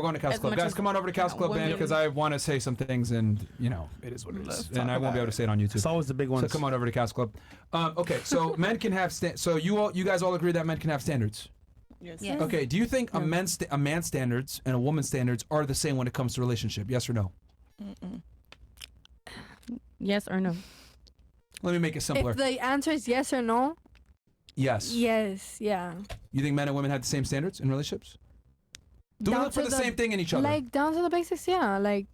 we're going to Couch As Club. much Guys, as come on over to Couch Club, man, women- because I want to say some things, and you know, it is what it is, and I won't be able to say it on YouTube. It's always the big ones. So come on over to Couch Club. Okay, so men can have so you guys all agree that men can have standards. Yes. Yes. Okay, do you think a man's standards and a woman's standards are the same when it comes to relationship? Yes or no? Yes or no? Let me make it simpler. If the answer is yes or no, Yes. yes, yeah. You think men and women have the same standards in relationships? Do we Down look for to the same thing in each other? Like down to the basics, yeah. Like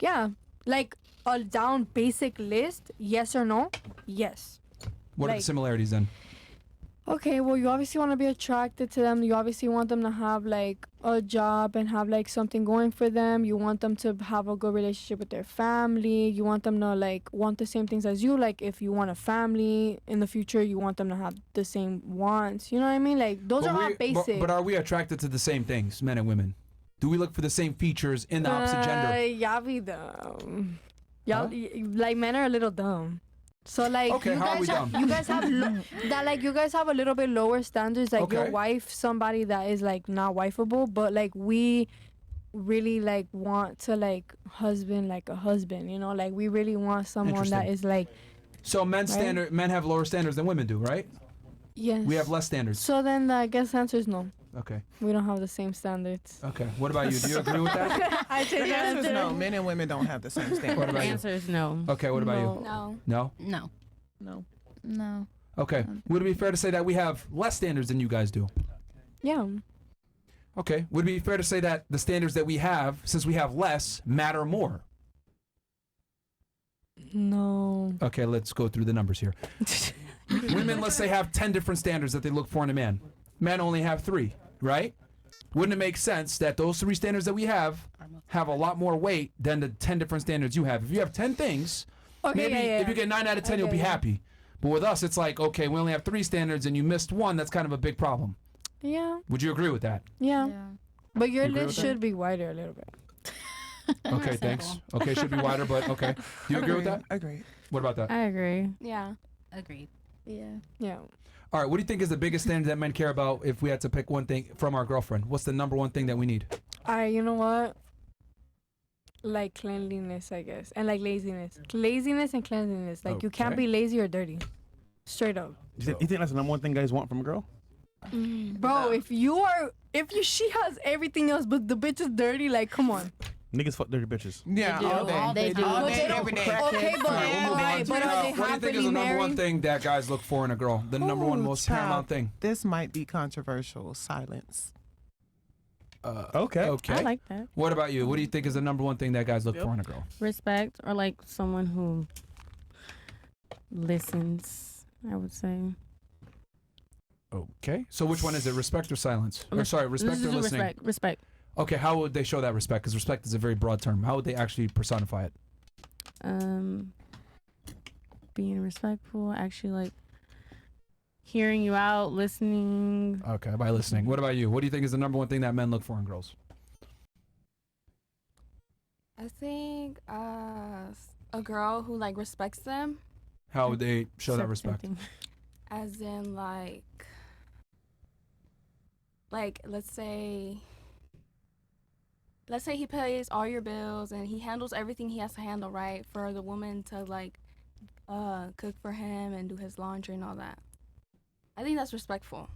like a down basic list, yes or no, yes. What are the like- similarities then? Okay, well, you obviously want to be attracted to them. You obviously want them to have like a job and have like something going for them. You want them to have a good relationship with their family. You want them to like want the same things as you. Like if you want a family in the future, you want them to have the same wants. You know what I mean? Like those are all basic. But are we attracted to the same things, men and women? Do we look for the same features in the opposite gender? Y'all be dumb. Y'all like men are a little dumb. So like Okay, you how are guys we have, dumb? you guys have that like you guys have a little bit lower standards. Like Okay. your wife, somebody that is like not wifeable, but like we really like want to like husband like a husband. You know, like we really want someone that Interesting. is like So men have lower standards than women do, right? yes. We have less standards. So then I guess the answer is no. Okay. We don't have the same standards. Okay. What about you? Do you agree with that? I The take answer is no. Men and women don't have the same What standard. about The you? answer is no. Okay. What about you? No. No. No. No. No. No. Okay. Would it be fair to say that we have less standards than you guys do? Yeah. Okay. Would it be fair to say that the standards that we have, since we have less, matter more? No. Okay. Let's go through the numbers here. Women, let's say, have 10 different standards that they look for in a man. Men only have 3, right? Wouldn't it make sense that those 3 standards that we have a lot more weight than the 10 different standards you have? If you have 10 things, Okay. maybe yeah. if you get 9 out of 10, you'll be happy. But with us, it's like, okay, we only have 3 standards and you missed 1. That's kind of a big problem. Yeah. Would you agree with that? Yeah. But your You agree list with that? should be wider a little bit. Okay, thanks. Okay, should be wider, but okay. Do you agree with that? Agreed. What about that? I agree. Yeah. Agreed. Yeah. Yeah. All right, what do you think is the biggest standard that men care about if we had to pick one thing from our girlfriend? What's the number one thing that we need? You know what? Like cleanliness, I guess, and like laziness. Laziness and cleanliness. Like you can't Okay. be lazy or dirty. Straight up. You think that's the number one thing guys want from a girl? Bro, if she has everything else but the bitch is dirty, like come on. Niggas fuck dirty bitches. Yeah, They do. all day. They do. All But day, they don't- every day. Okay, but All right, we'll move on right, to- but are they what do you think happily is the number one married? thing that guys look for in a girl? The number one Ooh, most child. paramount thing? This might be controversial. Silence. Okay. Okay. I like that. What about you? What do you think is the number one thing that guys look Yep. for in a girl? Respect, or like someone who listens, I would say. Okay. So which one is it? Respect or silence? Or Res- sorry, respect or listening? Respect. Okay, how would they show that respect? Because respect is a very broad term. How would they actually personify it? Being respectful, actually like hearing you out, listening. Okay, by listening. What about you? What do you think is the number one thing that men look for in girls? I think a girl who like respects them, How would they show that respect? Accepting. as in like let's say he pays all your bills and he handles everything he has to handle, right? For the woman to like cook for him and do his laundry and all that. I think that's respectful.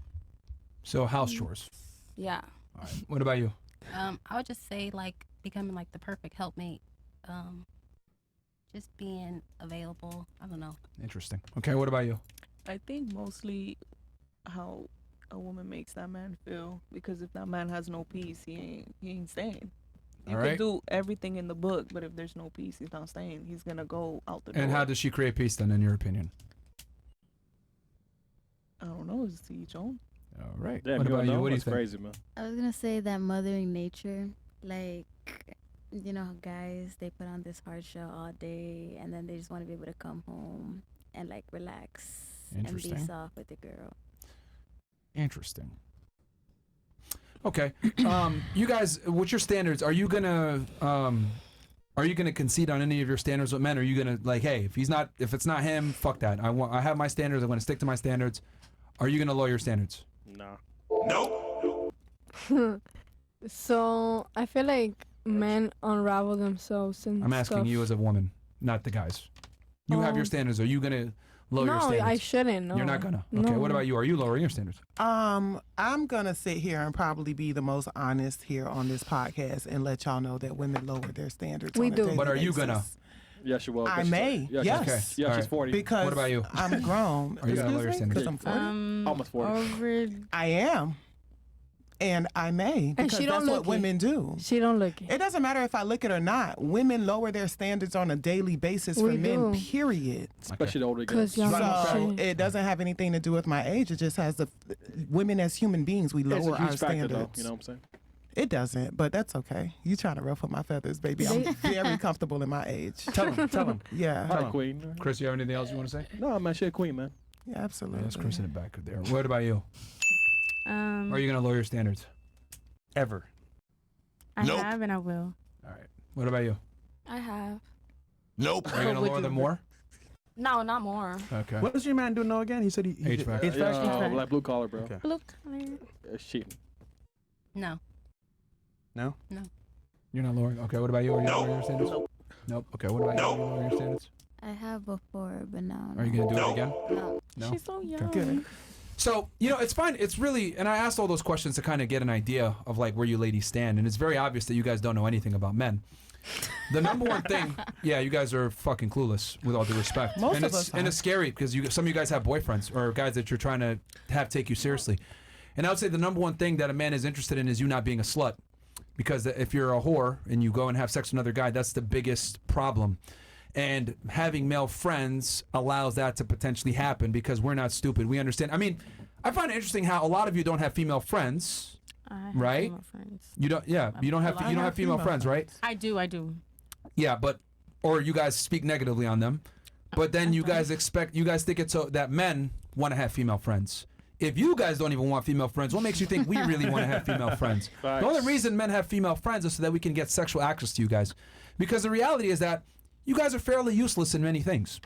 So house chores. Yeah. All right. What about you? I would just say like becoming like the perfect helpmate. Just being available. I don't know. Interesting. Okay, what about you? I think mostly how a woman makes that man feel, because if that man has no peace, he ain't staying. You All can right. do everything in the book, but if there's no peace, he's not staying. He's gonna go out the door. And how does she create peace then, in your opinion? I don't know. It's to each own. All right. Damn, what about you? know? What do you That's think? crazy, man. I was gonna say that mothering nature, like, you know, how guys, they put on this hard show all day and then they just want to be able to come home and like relax and be Interesting. soft with the girl. Interesting. Okay. You guys, what's your standards? Are you gonna concede on any of your standards with men? Or are you gonna like, hey, if it's not him, fuck that. I have my standards. I'm gonna stick to my standards. Are you gonna lower your standards? Nah. So I feel like men unravel themselves and I'm asking stuff. you as a woman, not the guys. You have your standards. Are you gonna lower your No, standards? I shouldn't. No. You're not gonna. Okay. No. What about you? Are you lowering your standards? I'm gonna sit here and probably be the most honest here on this podcast and let y'all know that women lower their standards. We on a do. daily But are you basis. gonna? Yes, you will. I but she's- may. Yeah, Yes. She's, Okay. yeah, All she's right. 40. Because What about you? I'm grown. Are you gonna lower your Excuse me? standards? 'Cause I'm 40. Almost 40. Over. I am. And I may. Because she don't that's what look it. women do. She don't look it. It doesn't matter if I look it or not. Women lower their standards on a daily basis for We men, do. period. Especially the older Cause guys. y'all So know shit. it doesn't have anything to do with my age. It just has the women as human beings. We It's a lower our huge factor, standards. though. You know what I'm saying? It doesn't, but that's okay. You trying to ruffle my feathers, baby? I'm very comfortable in my age. Tell him. Tell him. Yeah, Hi, Queen. Chris, you have anything else you want to say? No, man, she a queen, man. yeah, absolutely. That's Chris in the back there. What about you? Are you gonna lower your standards? Ever. I Nope. have and I will. All right. What about you? I have. Nope. Are you gonna Would lower you- them more? No, not more. Okay. What does your man do now again? He said he HVAC. HVAC. HVAC. Like blue collar, bro. Okay. Blue collar. It's cheating. No. No. You're not lowering. Okay. What about you? Are you lowering your standards? Nope. Okay. What about you? Are you lowering your standards? I have before, but now. Are you gonna do it again? No. No. She's so young. Good. So, it's fine. It's really, and I asked all those questions to kind of get an idea of like where you ladies stand, and it's very obvious that you guys don't know anything about men. The number one thing, yeah, you guys are fucking clueless, with all due respect. Most and of it's us and are. it's scary because some of you guys have boyfriends or guys that you're trying to have take you seriously. And I would say the number one thing that a man is interested in is you not being a slut, because if you're a whore and you go and have sex with another guy, that's the biggest problem. And having male friends allows that to potentially happen because we're not stupid. We understand. I mean, I find it interesting how a lot of you don't have female friends. I have Right? female friends. You don't. Yeah, you don't have. I You don't have have female female friends, right? I do. Yeah, but or you guys speak negatively on them, but then you guys think it's so that men want to have female friends. If you guys don't even want female friends, what makes you think we really want to have female friends? The only reason men have female friends is so that we can get sexual access to you guys, because the reality is that you guys are fairly useless in many things.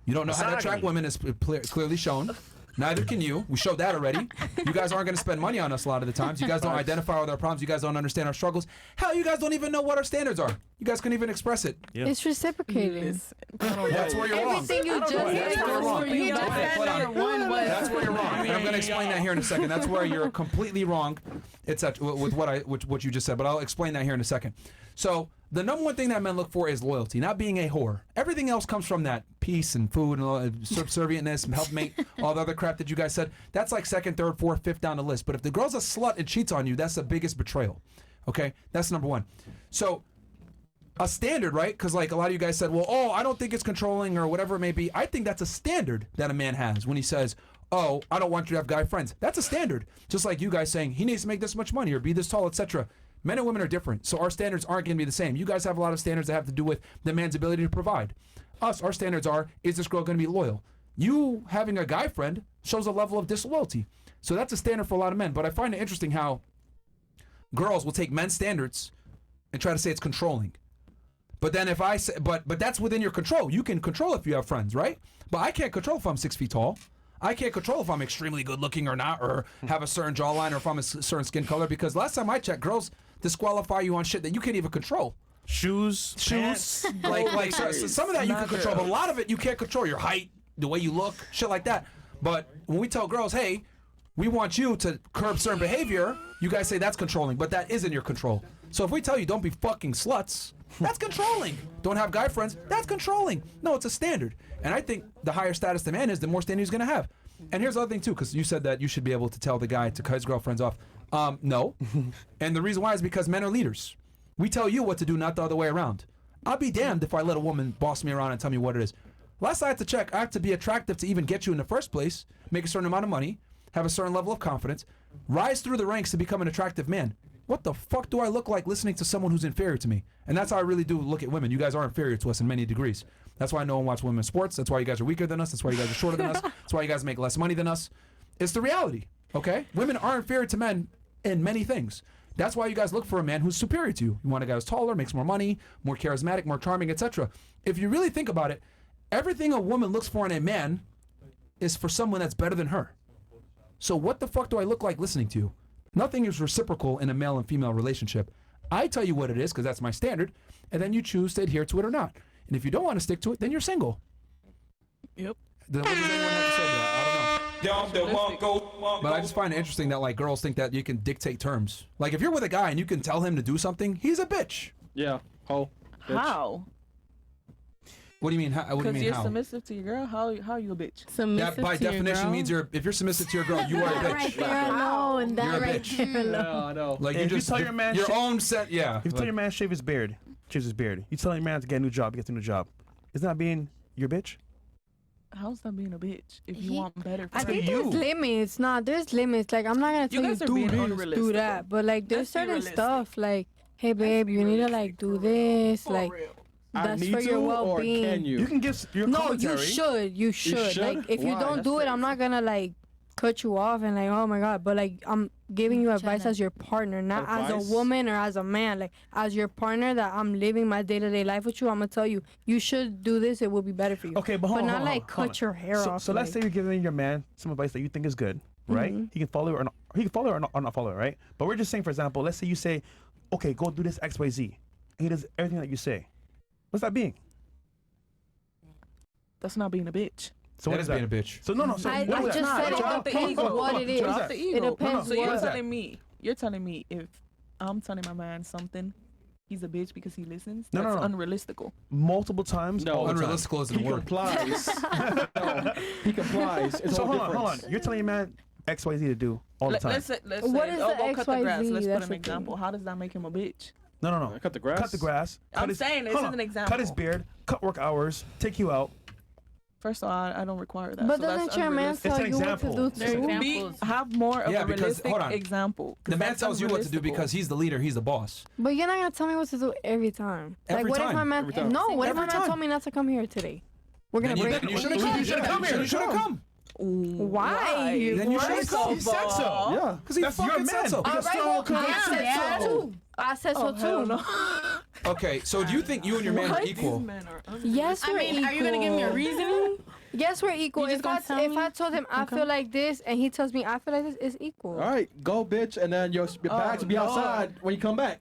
You don't know how to attract women, as clearly shown. Neither can you. We showed that already. You guys aren't going to spend money on us a lot of the times. You guys don't identify with our problems. You guys don't understand our struggles. Hell, you guys don't even know what our standards are. You guys couldn't even express it. Yeah. It's reciprocating. That's where you're wrong. Everything you just That's said where you're was wrong. for you. Okay, hold on. That's where you're wrong. And I'm going to explain that here in a second. That's where you're completely wrong. It's with what you just said, but I'll explain that here in a second. So the number one thing that men look for is loyalty, not being a whore. Everything else comes from that: peace and food and all, subservientness, helpmate, all the other crap that you guys said. That's like second, third, fourth, fifth down the list. But if the girl's a slut and cheats on you, that's the biggest betrayal. Okay, that's number one. So a standard, right? Because like a lot of you guys said, well, I don't think it's controlling or whatever it may be. I think that's a standard that a man has when he says, oh, I don't want you to have guy friends. That's a standard. Just like you guys saying he needs to make this much money or be this tall, etc. Men and women are different, so our standards aren't going to be the same. You guys have a lot of standards that have to do with the man's ability to provide. Our standards are, is this girl going to be loyal? You having a guy friend shows a level of disloyalty. So that's a standard for a lot of men. But I find it interesting how girls will take men's standards and try to say it's controlling. But then if I say, but that's within your control. You can control if you have friends, right? But I can't control if I'm 6 feet tall. I can't control if I'm extremely good looking or not, or have a certain jawline, or if I'm a certain skin color. Because last time I checked, girls disqualify you on shit that you can't even control. Shoes. Pants. Like so some of that you can control, but a lot of it you can't control. Your height, the way you look, shit like that. But when we tell girls, hey, we want you to curb certain behavior, you guys say that's controlling, but that is in your control. So if we tell you don't be fucking sluts, that's controlling. Don't have guy friends, that's controlling. No, it's a standard. And I think the higher status the man is, the more standard he's going to have. And here's the other thing, too, because you said that you should be able to tell the guy to cut his girlfriends off. No. And the reason why is because men are leaders. We tell you what to do, not the other way around. I'll be damned if I let a woman boss me around and tell me what it is. Last I had to check, I have to be attractive to even get you in the first place, make a certain amount of money, have a certain level of confidence, rise through the ranks to become an attractive man. What the fuck do I look like listening to someone who's inferior to me? And that's how I really do look at women. You guys are inferior to us in many degrees. That's why no one watches women's sports. That's why you guys are weaker than us. That's why you guys are shorter than us. That's why you guys make less money than us. It's the reality, okay? Women are inferior to men in many things. That's why you guys look for a man who's superior to you. You want a guy who's taller, makes more money, more charismatic, more charming, etc. If you really think about it, everything a woman looks for in a man is for someone that's better than her. So what the fuck do I look like listening to you? Nothing is reciprocal in a male and female relationship. I tell you what it is because that's my standard, and then you choose to adhere to it or not. And if you don't want to stick to it, then you're single. Yep. Then what does anyone have to say to that? I don't know. But I just find it interesting that like girls think that you can dictate terms. Like if you're with a guy and you can tell him to do something, he's a bitch. Yeah. Ho. Bitch. How? What do you mean? What do you Because mean you're how? submissive to your girl. How you a bitch? Submissive That by to your definition girl? means if you're submissive to your girl, you are a That right bitch. there alone. That You're a right bitch. there alone. Yeah, I know. Like If you you just tell your man your shit- own set. Yeah. If you tell your man shave his beard, You tell your man to get a new job, he gets a new job. Isn't that being your bitch? How's that being a bitch? If you He- want better for I to think you. there's limits. Nah, there's limits. Like I'm not gonna You tell you guys are do being this, do unrealistic. that. But like there's Let's be certain realistic. stuff like, hey babe, you need to like do this. For Like real. I that's need for your to, or well-being. can you? You can give your No, commentary. you should. You should. should? Like if you Why? don't That's do it, I'm not gonna like cut you off and like, oh my god. But like I'm giving you advice Tryna- as your partner, not as Advice? a woman or as a man. Like as your partner that I'm living my day-to-day life with you, I'm gonna tell you you should do this. It will be better for you. Okay, but hold but on, not hold on, like hold cut on. your hair So, off. so let's like- say you're giving your man some advice that you think is good, right? Mhm. He can follow it or not. He can follow it or not follow it, right? But we're just saying, for example, let's say you say, okay, go do this X, Y, Z, and he does everything that you say. What's that being? That's not being a bitch. So That what is is being that? a bitch. So no. So I what is just that? said it Drop the depends ego. what it is. What is Drop that? the ego. depends So what you're is that? telling me, if I'm telling my man something, he's a bitch because he listens. No, That's no, no. unrealistical. Multiple times. No, all the time. Unrealistical isn't a He word. complies. No, he complies. It's So all hold on, different. hold on. You're telling your man X, Y, Z to do all the time. Let's say, What is oh, the go cut the grass. XYZ? Let's put That's an the example. thing. How does that make him a bitch? No. Cut the grass. Cut the grass. I'm cut his- saying this hold is on. an example. Cut his beard. Cut work hours. Take you out. First of all, I don't require that. But so doesn't that's your man unrealistic. tell It's an you what to example. do There's too? examples. Have more of Yeah, a because- realistic hold on. example. 'cause The man that's tells you what to do unrealistical. because he's the leader, he's the boss. But you're not gonna tell me what to do every time. Every like what if time. my man? Every time. No, what if Every my man time. told me not to come here today? We're gonna Then you, break. then you should have You come. should've come here. You should have come. Why? Then you First should've come. of He said so. all- Yeah. Because he That's your fucking man. said so. All Because right, still well, could I said yeah. so too. I said so Oh, hell too. no. Okay, so do you think you and your man are What? equal? These men are Yes, I we're mean, equal. are you gonna give me a reasoning? Yes, we're equal. You just gonna tell If me? I told him I Okay. feel like this and he tells me I feel like this, it's equal. All right, go, bitch, and then your bags will be Lord. outside when you come back.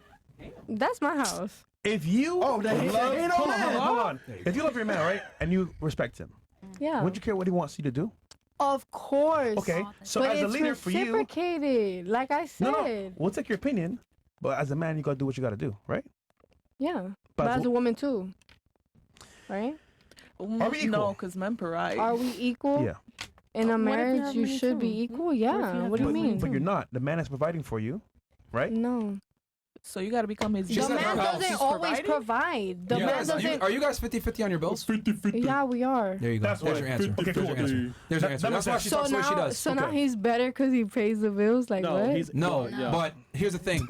That's my house. If you Oh, that ain't- love, that ain't hold no on, man. hold on. If you love your man, right, and you respect him, Yeah. wouldn't you care what he wants you to do? Of course. Okay, so but as a it's leader for you, reciprocated, like I said. no, we'll take your opinion, but as a man, you gotta do what you gotta do, right? Yeah. But But as as a woman too. Right? Are we No, equal? because men pariah. Are we equal? Yeah, In a What if you marriage, have you money should too? be equal. What if you Yeah. have What do you money mean? but you're not. The man is providing for you, right? No. So you got to become his. She The said man her house doesn't is always providing? provide. The You man guys- doesn't. are you guys 50-50 on your bills? Yeah, we are. There you go. That's There's what your I- answer. 50-50. There's your answer. There's your That- answer. that That's why makes she So talks the way she now, does. so now Okay. he's better because he pays the bills. Like No, what? he's No, well, yeah. but here's the thing.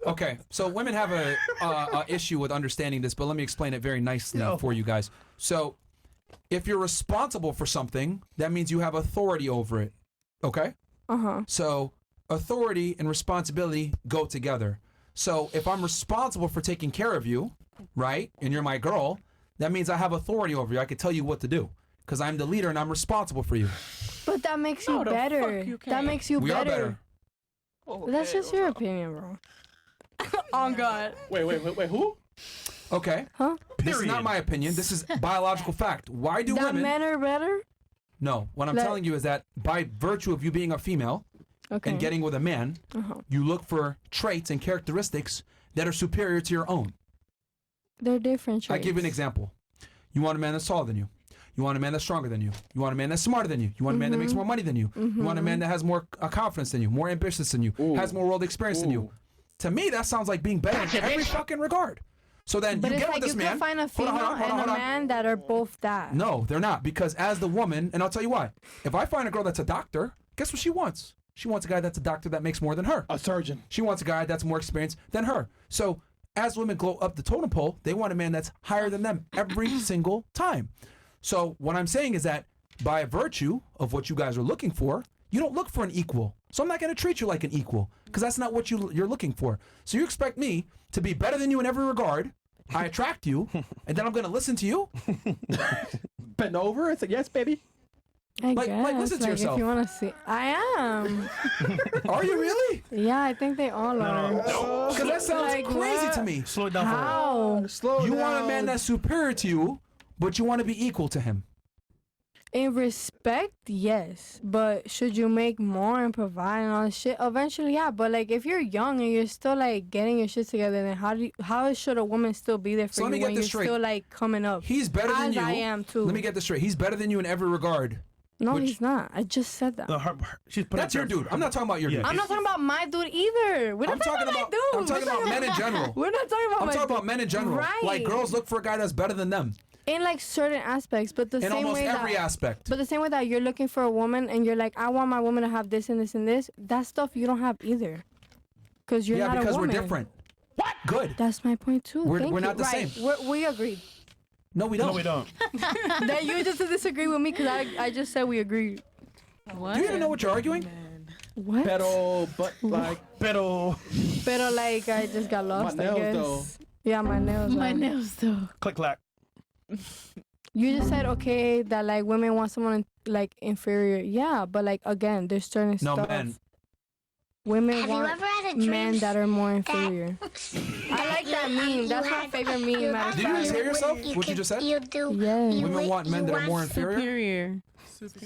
Okay, so women have a issue with understanding this, but let me explain it very nicely No. for you guys. So, if you're responsible for something, that means you have authority over it. Okay? So, authority and responsibility go together. So, if I'm responsible for taking care of you, right, and you're my girl, that means I have authority over you. I can tell you what to do because I'm the leader and I'm responsible for you. But that makes No, you the better. fuck you That can't. makes you We are better. better. Oh, That's hell just your no. opinion, bro. Oh God. Wait, who? Okay. Huh? This is not Period. my opinion. This is biological fact. Why do That women? men are better. No, what I'm Let- telling you is that by virtue of you being a female Okay. and getting with a man, you look for traits and characteristics that are superior to your own. They're different traits. I give you an example. You want a man that's taller than you. You want a man that's stronger than you. You want a man that's smarter than you. You want a man that makes more money than you. You want a man that has more confidence than you, more ambitious than you, Ooh. has more world experience than you. Ooh. To me, that sounds like being better in every fucking regard. So then But you it's get like with this you man. can find a Hold female on, hold on, hold on, and a hold on. man that are both that. No, they're not. Because as the woman, and I'll tell you why. If I find a girl that's a doctor, guess what she wants? She wants a guy that's a doctor that makes more than her. A surgeon. She wants a guy that's more experienced than her. So as women go up the totem pole, they want a man that's higher than them every single time. So what I'm saying is that by virtue of what you guys are looking for, you don't look for an equal. So I'm not going to treat you like an equal because that's not what you're looking for. So you expect me to be better than you in every regard. I attract you, and then I'm going to listen to you. Bend over and say, yes, baby. I Like- guess. like, listen to yourself. If you want to see, I am. Are you really? Yeah, I think they all are. Because that sounds Like crazy what? to me. Slow it down for her. How? Slow You down. want a man that's superior to you, but you want to be equal to him. In respect, yes, but should you make more and provide and all this shit? Eventually, yeah. But like, if you're young and you're still like getting your shit together, then how should a woman still be there for So let me you get when this you're straight. still like coming up? He's better than As you. I am too. Let me get this straight. He's better than you in every regard. No, which- he's not. I just said that. No, she's putting That's your dude. I'm not talking about your Yeah. dude. I'm not talking about my dude either. We're not I'm talking my about dude. I'm talking We're about men in general. We're not talking about I'm my talking dude. about men in general. Right. Like girls look for a guy that's better than them In like certain aspects, but the in same almost way every that. aspect. But the same way that you're looking for a woman and you're like, I want my woman to have this and this and this. That stuff you don't have either. Because you're Yeah, not because a we're woman. different. What? Good. That's my point too. We're- Thank we're you. not the right. same. We agreed. No, we don't. No, we don't. That you just disagree with me because I just said we agreed. What? Do you even know what you're arguing? What? Pero, but like, Pero Pero like I just got lost. nails, I guess. though. Yeah, my nails. My are- nails though. click clack. You just said okay that like women want someone like inferior. Yeah, but like again, there's certain No, stuff. men. Women Have you want ever had a dream men that are more inferior. I like you- that meme. That's my had- favorite meme. you- matter of Did you just fact. hear yourself? You What you could- just said? You do. Yes. you Women wait- want men you that are more want inferior. Superior.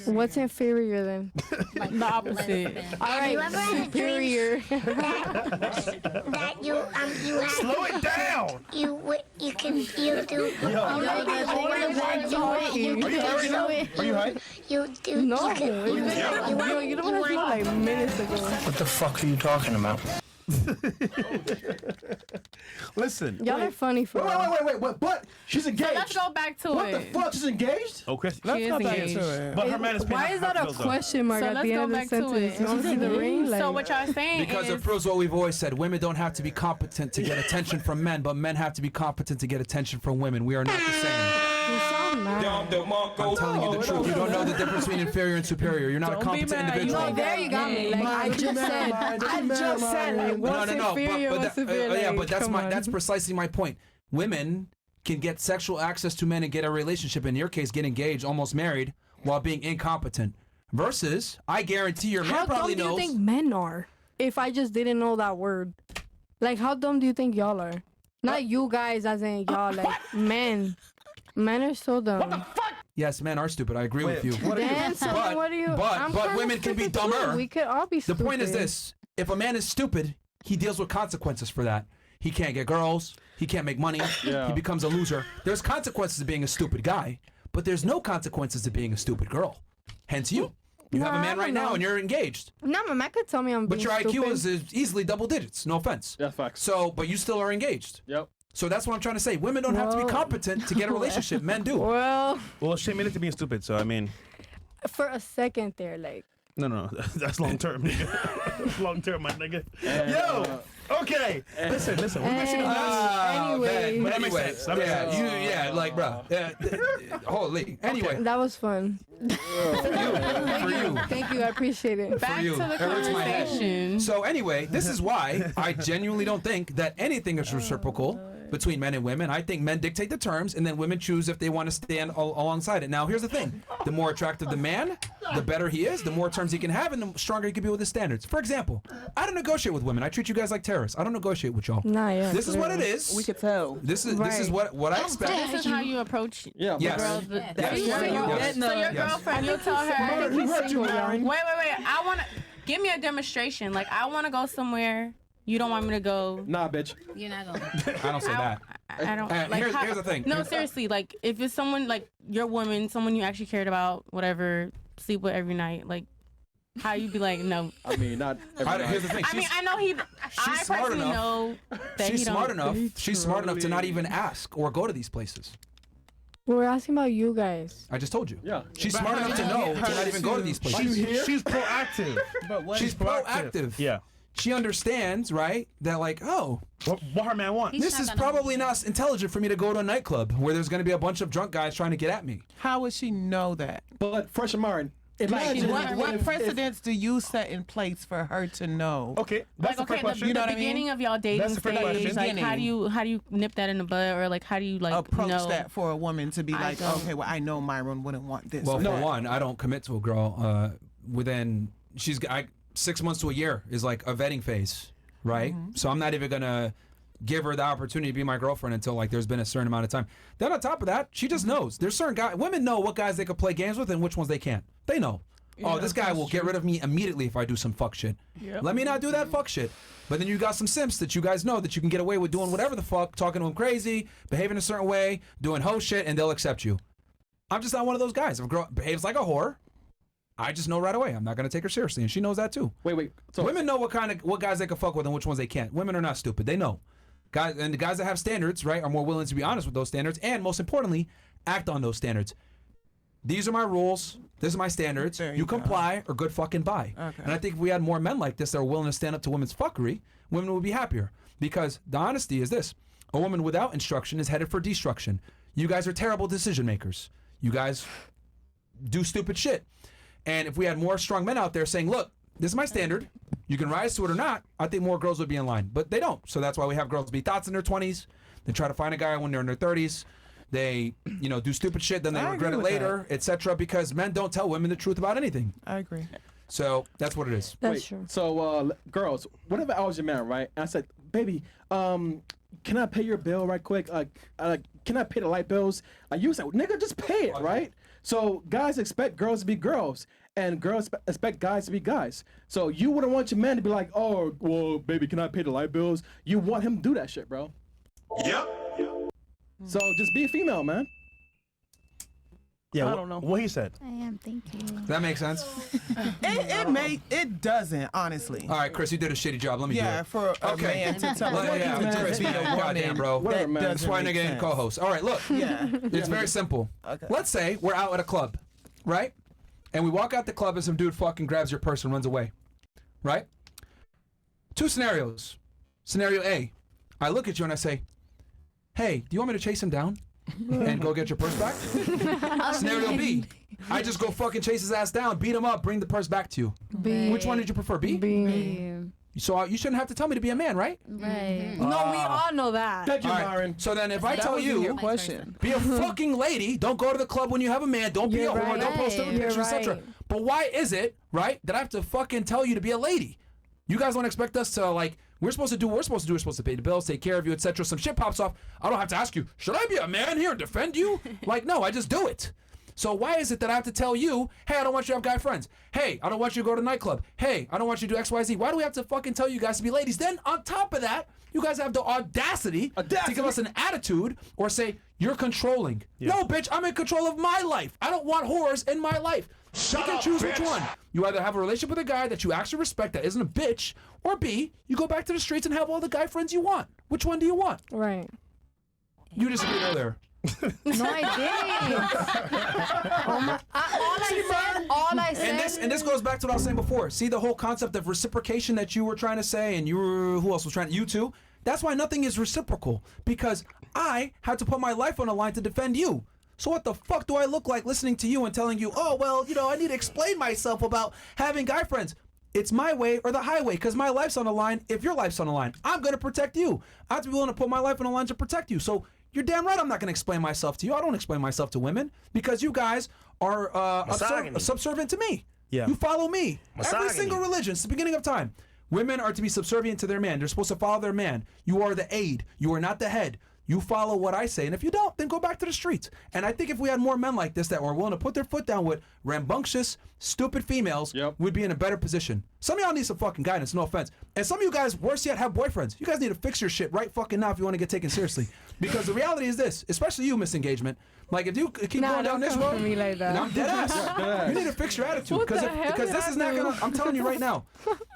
What's inferior then? The opposite. All right, you ever had a superior. that you had Slow it down. you can you do Yo. Are you high? you do No, you can, you want- you know what I want- said like minutes ago. What the fuck are you talking about? Listen. Y'all are funny for wait, real. wait. What? She's engaged. So let's go back to What it. the fuck? She's engaged? Oh, Chris. She is engaged. But her man is paying Why half is that a bills, though. question mark So at let's the go end of the back to sentence? it. You don't see the ring? So Like, what y'all saying Because is it proves what we've always said. Women don't have to be competent to get attention from men, but men have to be competent to get attention from women. We are not the same. you sound mad. I'm telling you the truth. You don't know the difference between inferior and superior. You're not a Don't be competent mad. You individual. No, there you got me. Like I just said, like No, what's no. inferior, what's superior. Yeah, like, but that's come on. that's precisely my point. Women can get sexual access to men and get a relationship. In your case, get engaged, almost married, while being incompetent. Versus, I guarantee your man How dumb probably do you knows. think men are? If I just didn't know that word, like how dumb do you think y'all are? Not you guys, as in y'all, like men. Men are so dumb. Yes, men are stupid. I agree with you. Then, so But- what do you? but I'm kinda women can be stupid too. dumber. We could all be The stupid. point is this: if a man is stupid, he deals with consequences for that. He can't get girls. He can't make money. Yeah. He becomes a loser. There's consequences to being a stupid guy, but there's no consequences to being a stupid girl. Hence you. You have a Nah, man I right don't now know. and you're engaged, No, my man could tell me I'm but being your IQ stupid. is easily double digits. No offense. Yeah, facts. So, but you still are engaged. Yep. So that's what I'm trying to say. Women don't have to be Well- competent to get a relationship. Men do. Well, Well, she admitted to being stupid, so I mean, for a second there, like. no, that's long term, nigga. Long term, my nigga. And, Yo, okay. Listen, we mentioned Anyway. But That makes anyway, sense. That makes sense. yeah, like, bro. Holy. Anyway, That was fun. for you. Thank you. I appreciate it. back you. to the It hurts my head. conversation. So anyway, this is why I genuinely don't think that anything is reciprocal between men and women. I think men dictate the terms, and then women choose if they want to stand alongside it. Now, here's the thing: the more attractive the man, the better he is, the more terms he can have, and the stronger he can be with his standards. For example, I don't negotiate with women. I treat you guys like terrorists. I don't negotiate with y'all. Nah, yeah. This is what it clearly. is. We could tell. This is Right. what I expect. This is how you approach Yeah. Yes. girls. Yes. So your, Yes. so your Yes. girlfriend, you'll tell her, We heard you, Mary. wait. I want to give me a demonstration. Like I want to go somewhere. You don't want me to go. Nah, bitch. You're not going. I don't say that. I don't. Here's- how- here's the thing. No, seriously. Like if it's someone like your woman, someone you actually cared about, whatever, sleep with every night. Like how you be like, no. I mean, not. Every Here's the thing. I mean, I know he. I smart personally enough. know that She's he don't. smart enough. She's smart enough to not even ask or go to these places. We're asking about you guys. I just told you. Yeah. She's smart enough to know to not even go to these places. She's proactive. But what She's is proactive? proactive. Yeah. She understands, right? That like, oh, What her man wants. this is probably not intelligent for me to go to a nightclub where there's going to be a bunch of drunk guys trying to get at me. How would she know that? But fresh and Marin, Imagine What if- precedents do you set in place for her to know? Okay, that's Like, the okay, fair question. You know the what I mean? beginning of y'all dating That's a fair question. stage, like how Beginning. do you nip that in the bud, or like how do you like Approach know? that for a woman to be I like, don't. okay, well, I know Myron wouldn't want this. Well, or for that. one, I don't commit to a girl within 6 months to a year is like a vetting phase, right? So I'm not even gonna give her the opportunity to be my girlfriend until like there's been a certain amount of time. Then on top of that, she just knows. There's certain guys. Women know what guys they could play games with and which ones they can't. They know. Oh, this guy will get rid of me immediately if I do some fuck shit. Yep. Let me not do that fuck shit. But then you got some simps that you guys know that you can get away with doing whatever the fuck, talking to them crazy, behaving a certain way, doing hoe shit, and they'll accept you. I'm just not one of those guys. If a girl behaves like a whore, I just know right away. I'm not gonna take her seriously, and she knows that too. Wait. So Women know what guys they can fuck with and which ones they can't. Women are not stupid. They know. Guys, and the guys that have standards, right, are more willing to be honest with those standards, and most importantly, act on those standards. These are my rules. This is my standards. There You you go. comply or good fucking bye. Okay. And I think if we had more men like this that are willing to stand up to women's fuckery, women would be happier. Because the honesty is this: a woman without instruction is headed for destruction. You guys are terrible decision makers. You guys do stupid shit. And if we had more strong men out there saying, look, this is my standard, you can rise to it or not, I think more girls would be in line. But they don't. So that's why we have girls be thoughts in their 20s. They try to find a guy when they're in their 30s. They, do stupid shit, then they I regret it agree with later, etc. Because men don't tell women the truth about anything. I agree. So that's what it is. That's true. So, girls, what if I was your man, right? And I said, baby, can I pay your bill right quick? Can I pay the light bills? You said, nigga, just pay it, right? So guys expect girls to be girls, and girls expect guys to be guys. So you wouldn't want your man to be like, oh, well, baby, can I pay the light bills? You want him to do that shit, bro. Yep. So just be a female, man. Yeah, I don't know. what he said. I am. Thank you. Does that make sense? It doesn't, honestly. All right, Chris, you did a shitty job. Let me do Yeah, it. for a Okay. man to tell Well, a yeah, woman Chris, to be you a know, goddamn, woman, bro. Whatever, that man. That's why I doesn't nigga make ain't sense. co-host. All right, look. Yeah. It's very simple. Okay. Let's say we're out at a club, right? And we walk out the club and some dude fucking grabs your purse and runs away, right? Two scenarios. Scenario A, I look at you and I say, hey, do you want me to chase him down and go get your purse back? Scenario B, I just go fucking chase his ass down, beat him up, bring the purse back to you. B. Which one did you prefer, B? Yeah. So you shouldn't have to tell me to be a man, right? Right. No, we all know that. Thank you, All right. Byron. So then if I That tell was in your you, question. be a fucking lady. Don't go to the club when you have a man. Don't be You're a whore. right. Don't post stupid You're pictures, etc. right. But why is it, right, that I have to fucking tell you to be a lady? You guys don't expect us to, like, we're supposed to do what we're supposed to do. We're supposed to pay the bills, take care of you, etc. Some shit pops off. I don't have to ask you, should I be a man here and defend you? Like, no, I just do it. So why is it that I have to tell you, hey, I don't want you to have guy friends. Hey, I don't want you to go to the nightclub. Hey, I don't want you to do X, Y, Z. Why do we have to fucking tell you guys to be ladies? Then on top of that, you guys have the audacity to give us an attitude or say, you're controlling. No, bitch, I'm in control of my life. I don't want whores in my life. You can choose which one. You either have a relationship with a guy that you actually respect that isn't a bitch, or B, you go back to the streets and have all the guy friends you want. Which one do you want? Right. You disagreed earlier. No, I didn't. All I said. And this goes back to what I was saying before. See the whole concept of reciprocation that you were trying to say, and who else was trying? You two. That's why nothing is reciprocal, because I had to put my life on the line to defend you. So what the fuck do I look like listening to you and telling you, oh well, I need to explain myself about having guy friends? It's my way or the highway, because my life's on the line. If your life's on the line, I'm gonna protect you. I have to be willing to put my life on the line to protect you. So you're damn right I'm not going to explain myself to you. I don't explain myself to women because you guys are subservient to me. Yeah. You follow me. Every Misogyny. single religion, it's the beginning of time. Women are to be subservient to their man. They're supposed to follow their man. You are the aid. You are not the head. You follow what I say. And if you don't, then go back to the streets. And I think if we had more men like this that were willing to put their foot down with rambunctious, stupid females, we'd be in a better position. Some of y'all need some fucking guidance, no offense. And some of you guys, worse yet, have boyfriends. You guys need to fix your shit right fucking now if you want to get taken seriously. Because the reality is this, especially you, Misengagement. Like, if you keep going down this road, me like that. and I'm dead ass. You need to fix your attitude. What Because the hell because this did is I not do? going to, I'm telling you right now,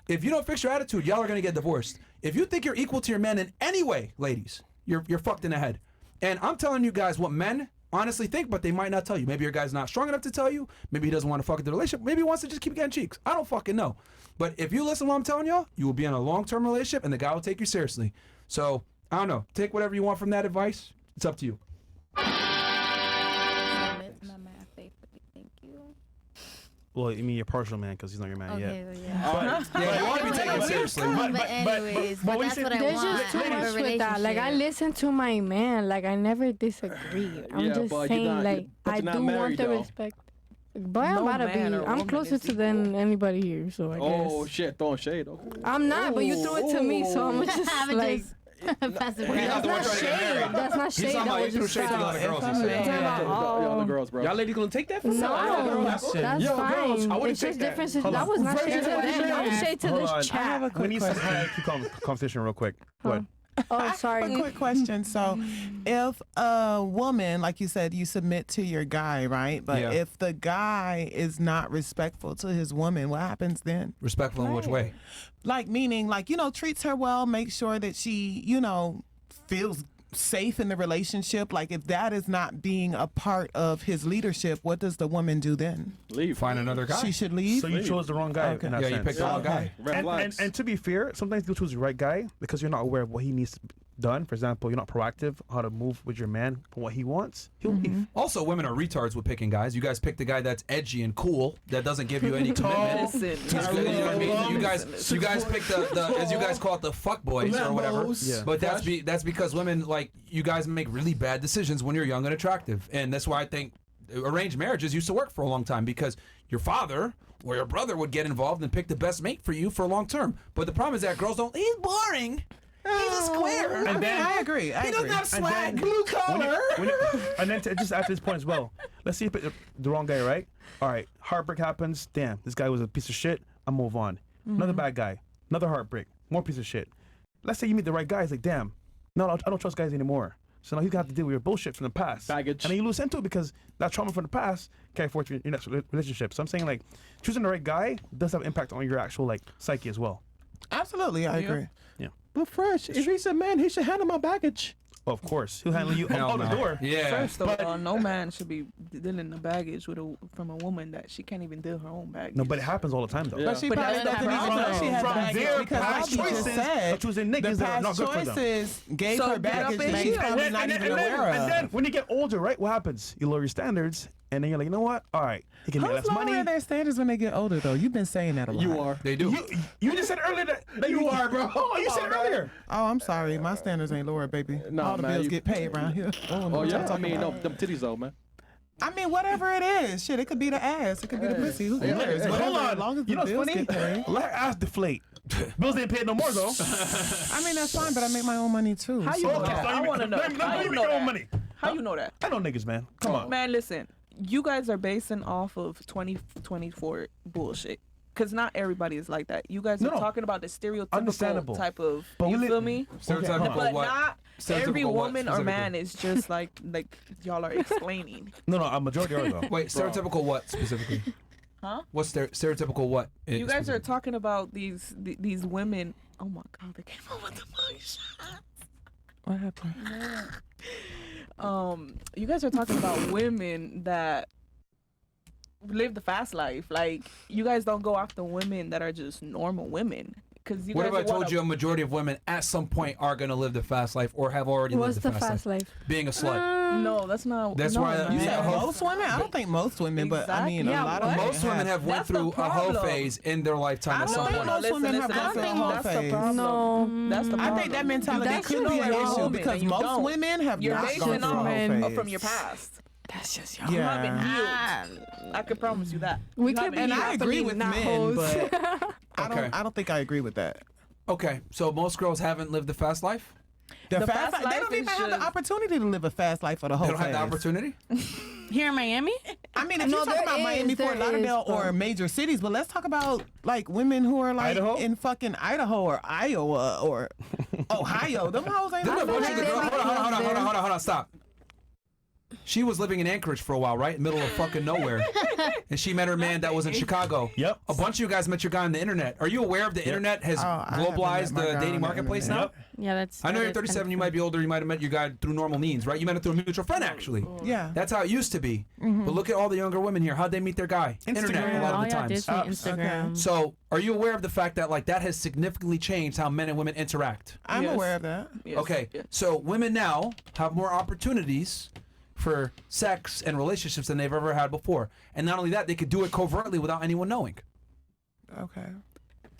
if you don't fix your attitude, y'all are going to get divorced. If you think you're equal to your men in any way, ladies, you're fucked in the head. And I'm telling you guys what men honestly think, but they might not tell you. Maybe your guy's not strong enough to tell you. Maybe he doesn't want to fuck with the relationship. Maybe he wants to just keep getting cheeks. I don't fucking know. But if you listen to what I'm telling y'all, you will be in a long-term relationship and the guy will take you seriously. So, I don't know. Take whatever you want from that advice. It's up to you. Submit to my man faithfully. Thank you. Well, you mean your partial man because he's not your man yet. Okay, well, yeah. Yeah, you want to be taken seriously. But anyways, but when that's you what say- I There's want. just too out of a much with that. Like I relationship. listen to my man. Like I never disagree. I'm Yeah, just but you're saying, not- like but I you're not do married, want the though. respect. Boy, I'm No about to be. man or I'm woman closer is to than anybody here, so I Oh guess shit, throwing shade. Okay. I'm not. But you threw it to me, so I'm just I'm like. just passive He's not That's the one not trying to get shade. married. That's not He's shade. talking That about you was threw just shade to the facts. other girls. If He I'm said. married- Y'all the girls, bro. Y'all ladies gonna take that from No, somebody? that's Yo, fine. girls, I wouldn't It's take just that. differences. Hold That on. was not shade to Versus them. what That was you shade to Hold this on. I have chat. a quick We need some question. conversation real quick. Go ahead. Oh, A sorry. quick question. So, if a woman, like you said, you submit to your guy, right? But Yeah. if the guy is not respectful to his woman, what happens then? Respectful in which way? Like, meaning, like, treats her well, make sure that she, feels safe in the relationship. Like, if that is not being a part of his leadership, what does the woman do then? Leave. Find another guy. She should leave? So you chose the wrong guy Okay. in that Yeah, sense. you picked the wrong guy. Red And, flags. and to be fair, sometimes you choose the right guy because you're not aware of what he needs done. For example, you're not proactive how to move with your man for what he wants. He'll leave. Also, women are retards with picking guys. You guys picked the guy that's edgy and cool that doesn't give you any commitment. Listen, He's good, you know what I mean? You guys picked the as you guys call it, the fuck boys or whatever. Lambos. Yeah. But that's because women, like, you guys make really bad decisions when you're young and attractive, and that's why I think arranged marriages used to work for a long time, because your father or your brother would get involved and pick the best mate for you for long term. But the problem is that girls don't. He's boring. He's a square. I mean, I agree. He doesn't have And swag. then- Blue collar. And then just after this point as well, let's see if the wrong guy, right? All right, heartbreak happens. Damn, this guy was a piece of shit. I move on. Another bad guy. Another heartbreak. More piece of shit. Let's say you meet the right guy. It's like, damn, no, I don't trust guys anymore. So now he's gonna have to deal with your bullshit from the past. Baggage. And then you lose into it because that trauma from the past carry forward to your next relationship. So I'm saying, like, choosing the right guy does have impact on your actual, like, psyche as well. Absolutely, I agree. But Fresh, if he's a man, he should handle my baggage. Of course, he'll handle you Hell out the no. door. Yeah. First of all, no man should be dealing the baggage from a woman that she can't even deal her own baggage. No, but it happens all the time though. Yeah. But she But probably that's doesn't the even know she has From baggage their because past like you just choices said, of choosing niggas the that are past not good for them. choices gave So her get baggage up that and she's shit. probably not even aware of. and then when you get older, right? What happens? You lower your standards, and then you're like, you know what? All right, he can make Who's less money. lowering their standards when they get older, though? You've been saying that a lot. You are. They do. You just said earlier that you are, bro. Oh, you said earlier. Oh, I'm sorry. My standards ain't lower, baby. Nah, All the man, bills you- get paid around here. Oh yeah. I mean, no, them titties though, man. I mean, whatever it is. Shit, it could be the ass. It could be the pussy. Who cares? But Whatever, hold on. as long as the You know what's bills funny? get paid. Let her ass deflate. Bills ain't paid no more though. I mean, that's fine, but I make my own money, too. How you so- know Okay, that? so I you want to know. make- How you you make know your own that? money. How you know that? I know niggas, man. Come on. Man, listen. You guys are basing off of 2024 bullshit. Because not everybody is like that. You guys are No. talking about the stereotypical Understandable. type of, But you we feel li- me? Stereotypical But what? not Stereotypical every what woman or man specifically? is just like y'all are explaining. No, a majority are though. Wait, stereotypical what specifically? Huh? What's stereotypical what? You guys are talking about these women. Oh my God, they came up with the mug shot. What happened? You guys are talking about women that live the fast life. Like, you guys don't go after women that are just normal women. Because you What guys if I told wanna- you a majority of women at some point are going to live the fast life or have already What's lived the the fast life? Being a slut. No, that's not. That's no, why man. You Yeah, said a hoe- most women? I don't think most women, but I mean, Exactly. a lot of Yeah, women Most women have went That's the through a hoe problem. phase in their lifetime I at don't some think point. most women have gone through a whole that's the phase. problem. No. That's the I problem. think that mentality That's could be you an know issue you're because and you most don't. women have You're not gone basing through a whole off phase. from your past. That's just You haven't Yeah. healed. I can promise you that. We You could haven't be And I healed. agree happily with not men, hoes. but Okay. I don't think I agree with that. Okay, so most girls haven't lived the fast life? The fast fast life, they life don't is even have the just- opportunity to live a fast life for the whole They don't have the phase. opportunity? Here in Miami? I mean, if No, you talk there about is, Miami, there Fort Lauderdale, is, but- or major cities, but let's talk about like women who are like Idaho? in fucking Idaho or Iowa or Ohio. Them hoes ain't Didn't a living bunch of the that. girls, hold on, stop. She was living in Anchorage for a while, right? Middle of fucking nowhere. And she met her man that was in Chicago. Yep. A bunch of you guys met your guy on the internet. Are you aware of the internet has Oh, I haven't globalized met my the guy dating on the marketplace now? internet. Yeah, that's. I know that you're is 37, you kinda might be older, you might have met your guy through normal means, right? You met him through a mutual friend, actually. Yeah. That's how it used to be. But look at all the younger women here. How'd they meet their guy? Internet, Instagram. a lot All of the y'all did times. see Instagram. So, are you aware of the fact that like that has significantly changed how men and women interact? I'm Yes. aware of that. Yes, Okay, yes. so women now have more opportunities for sex and relationships than they've ever had before. And not only that, they could do it covertly without anyone knowing. Okay.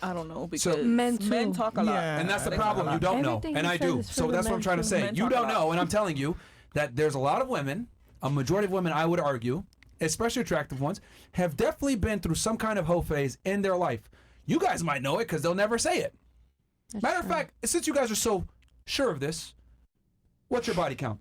I don't know because So- Men too. talk a lot. Yeah. And that's the They talk a problem. lot. You don't know. Everything And you I said do. is for So the that's what men I'm trying to too. say. Men You talk a don't lot. know. And I'm telling you that there's a lot of women, a majority of women, I would argue, especially attractive ones, have definitely been through some kind of hoe phase in their life. You guys might know it because they'll never say it. Matter of fact, since you guys are so sure of this, what's your body count?